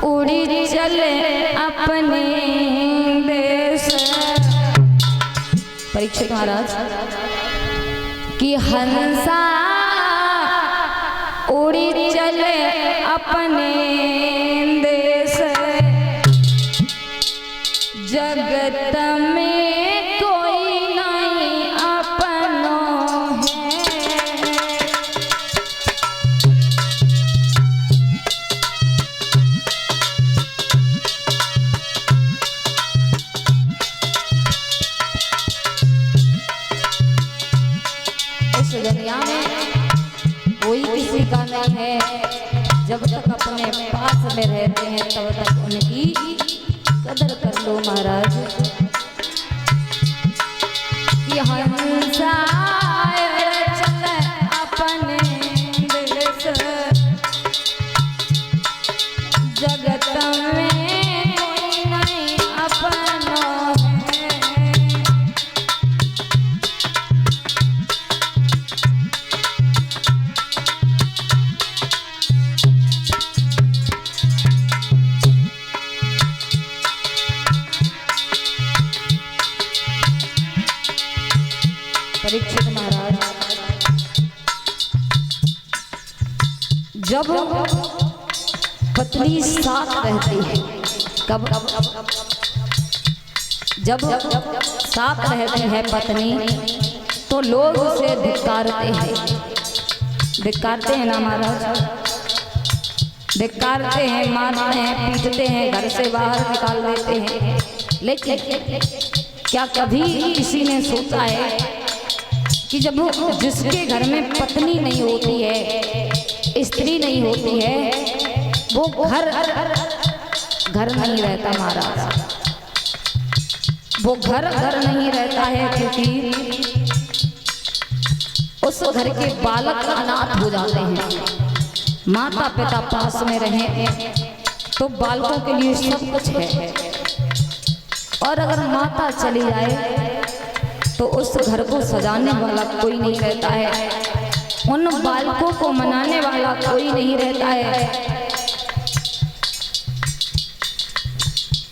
उड़ी चले अपने देश। परीक्षित महाराज कि हंसा उड़ी चले अपने देश, जगत में कोई नहीं अपनो है। इस दुनिया में कोई किसी का नहीं है, जब तक अपने पास में रहते हैं तब तक उनकी कदर कर लो महाराज। कि हंसा चले अपने देश, जगत में कोई नहीं अपनो है। परीक्षित महाराज जब पत्नी साथ रहती है, कब जब साथ रहती है पत्नी तो लोग उसे धिक्कारते हैं ना महाराज, धिक्कारते हैं, मारते हैं, पीटते हैं, घर से बाहर निकाल देते हैं। लेकिन क्या कभी किसी ने सोचा है कि जब जिसके घर में पत्नी नहीं होती है, स्त्री नहीं होती है, वो घर नहीं रहता महाराज। वो घर नहीं रहता है क्योंकि उस घर के बालक अनाथ हो जाते हैं। माता पिता पास में रहे तो बालकों के लिए सब कुछ है, और अगर माता चली जाए तो उस घर को सजाने वाला कोई नहीं रहता है, उन बालकों को मनाने वाला कोई नहीं रहता है।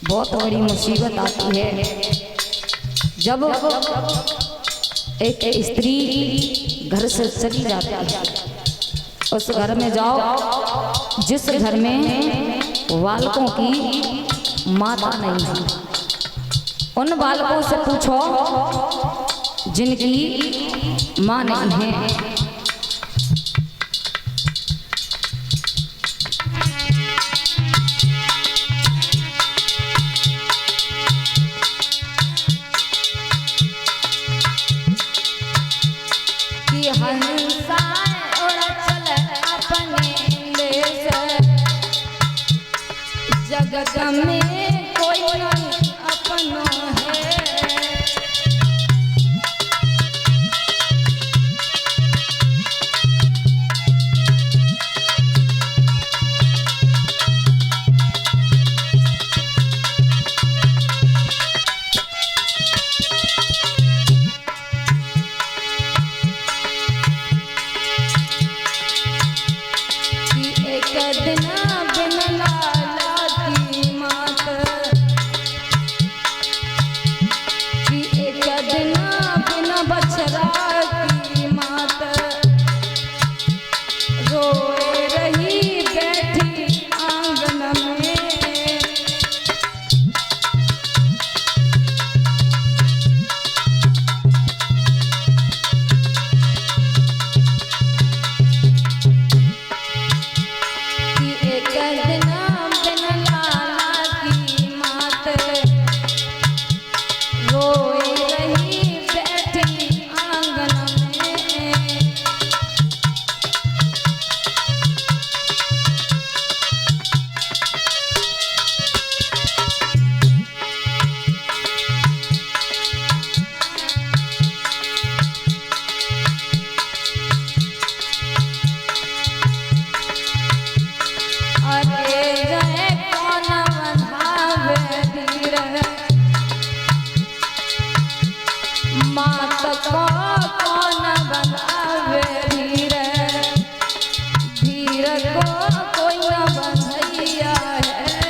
बहुत बड़ी मुसीबत आती है जब एक स्त्री घर से चली जाती है। उस घर में जाओ जिस घर में बालकों की माता नहीं है, उन बालकों से पूछो जिनकी मां नहीं है। कि हंसा उड़ चले अपने देश, जगत में कोई नहीं अपनो है। धीर को कोई न बंधैया है।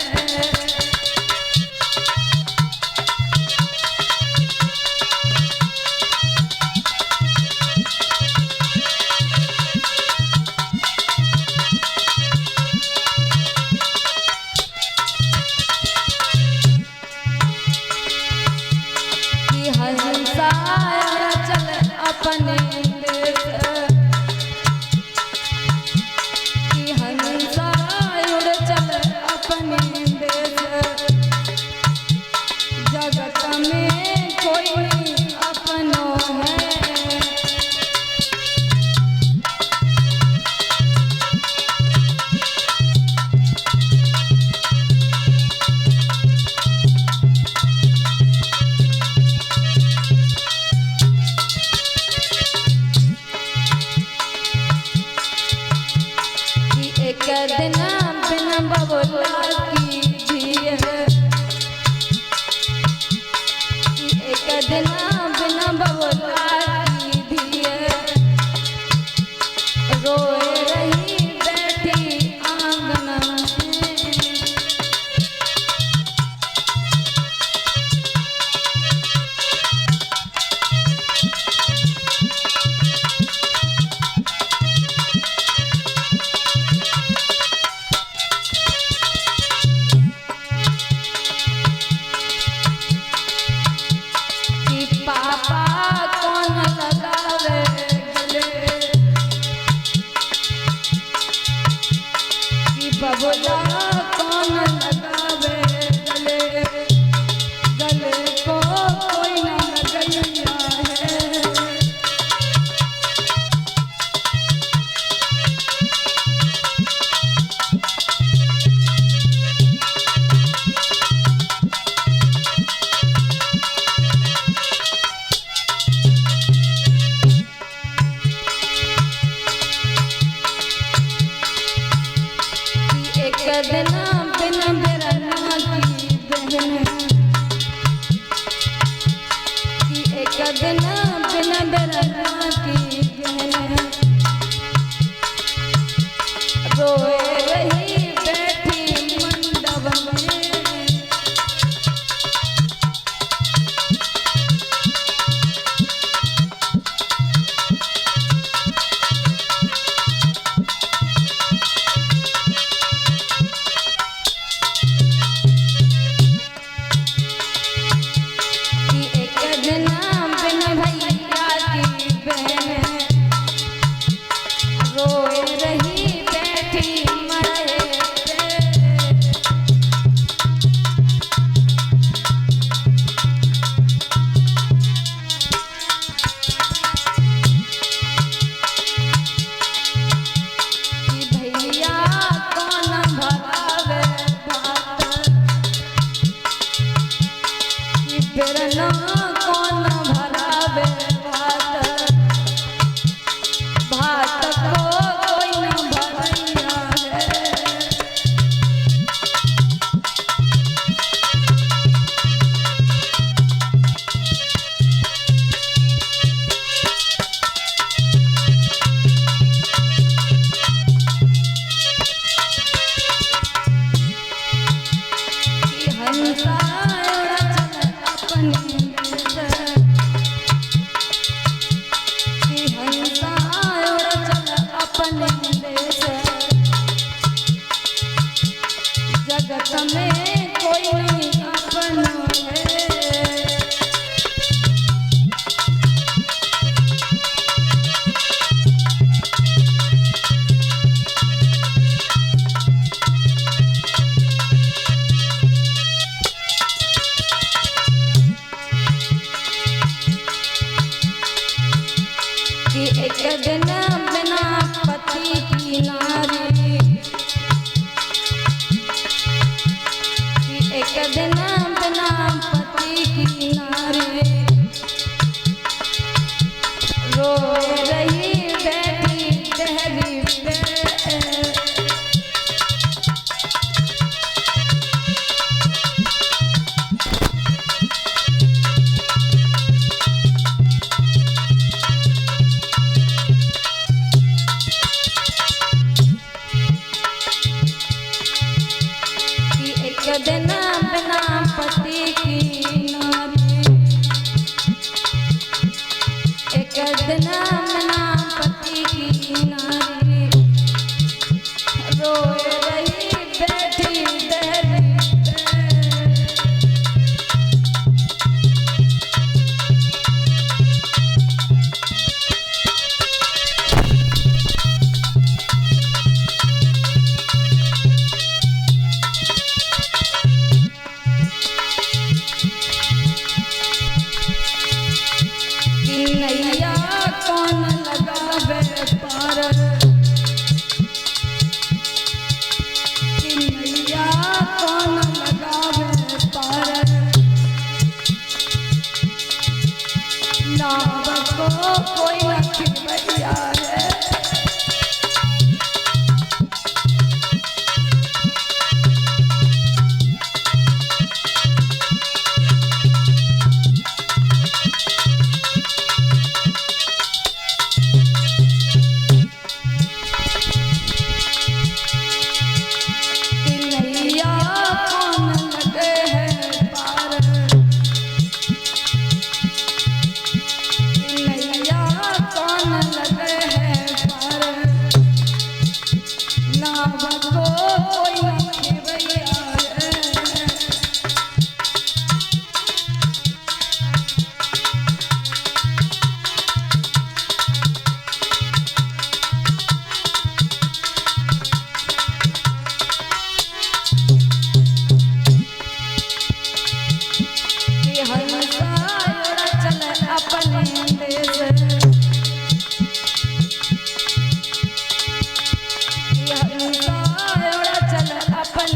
कौन लगावे गले, गले को कोई न लगैया है। एक दिन बिन बिरना की बहन, कि एक दिन बिन बिरना की बहन रोए रही बैठी मंडप में। बिरना कौन भरावे भात, भात को कोई न भरैया है। हंसा जगत में कोई नहीं अपना है। कि एक दिन बिना पति की नारी, एक दिन बिना पति की नारी रोए रही बैठी टहरी पे। एक दिन बिना पति की नारी, एक दिन बिना पति की नारी रोए रही बैठी दहली पे।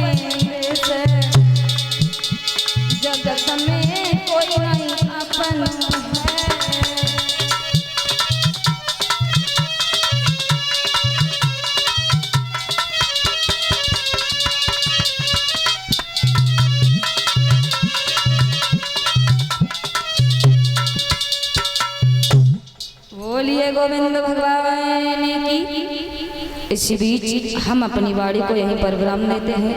अपने देश, जगत में कोई नहीं अपन है। बोलिए गोविंद भगवान की। इस बीच हम अपनी वाणी को यहीं पर विराम देते हैं।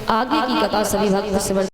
आगे की कथा सभी भक्त से